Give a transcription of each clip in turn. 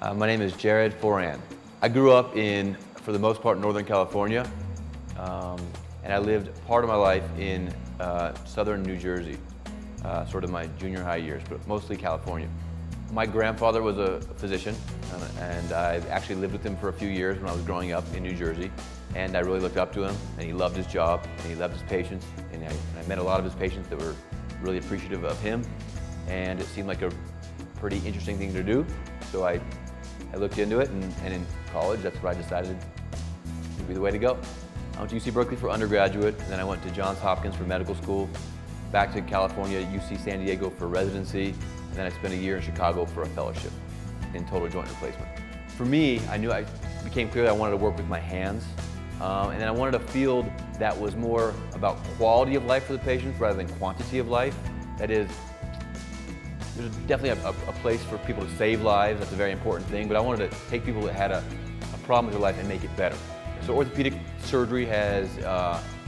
My name is Jared Foran. I grew up in, for the most part, Northern California, and I lived part of my life in southern New Jersey, sort of my junior high years, but mostly California. My grandfather was a physician, and I actually lived with him for a few years when I was growing up in New Jersey, and I really looked up to him, and he loved his job, and he loved his patients, and I met a lot of his patients that were really appreciative of him, and it seemed like a pretty interesting thing to do, so I looked into it, and in college, that's what I decided would be the way to go. I went to UC Berkeley for undergraduate, and then I went to Johns Hopkins for medical school, back to California, UC San Diego for residency, and then I spent a year in Chicago for a fellowship in total joint replacement. For me, it became clear that I wanted to work with my hands, and then I wanted a field that was more about quality of life for the patients rather than quantity of life. That is, there's definitely a place for people to save lives, that's a very important thing, but I wanted to take people that had a problem with their life and make it better. So orthopedic surgery has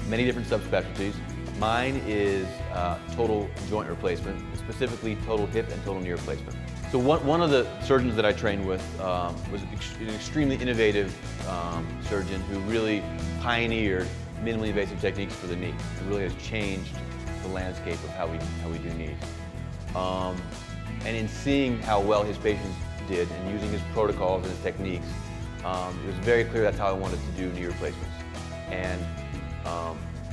many different subspecialties. Mine is total joint replacement, specifically total hip and total knee replacement. So one of the surgeons that I trained with was an extremely innovative surgeon who really pioneered minimally invasive techniques for the knee. It really has changed the landscape of how we do knees. And in seeing how well his patients did and using his protocols and his techniques, it was very clear that's how I wanted to do knee replacements. And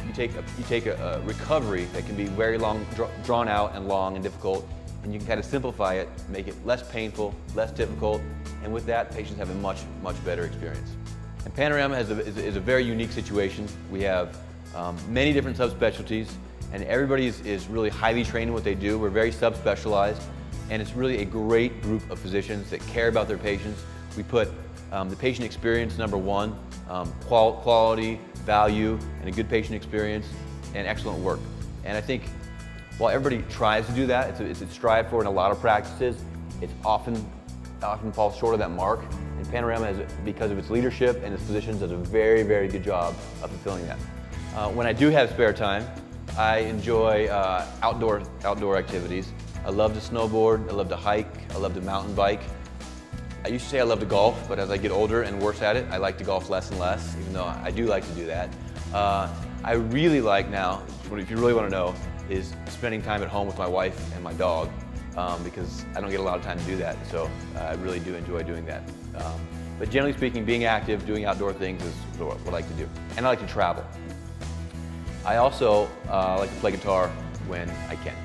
you take a recovery that can be very long, drawn out and long and difficult, and you can kind of simplify it, make it less painful, less difficult, and with that, patients have a much, much better experience. And Panorama is a very unique situation. We have many different subspecialties, and everybody is really highly trained in what they do. We're very subspecialized, and it's really a great group of physicians that care about their patients. We put the patient experience number one, quality, value, and a good patient experience, and excellent work. And I think while everybody tries to do that, it's strived for in a lot of practices, it often falls short of that mark. And Panorama, because of its leadership and its physicians, does a very, very good job of fulfilling that. When I do have spare time, I enjoy outdoor activities. I love to snowboard, I love to hike, I love to mountain bike. I used to say I love to golf, but as I get older and worse at it, I like to golf less and less, even though I do like to do that. I really like now, if you really want to know, is spending time at home with my wife and my dog, because I don't get a lot of time to do that, so I really do enjoy doing that. But generally speaking, being active, doing outdoor things is what I like to do. And I like to travel. I also like to play guitar when I can.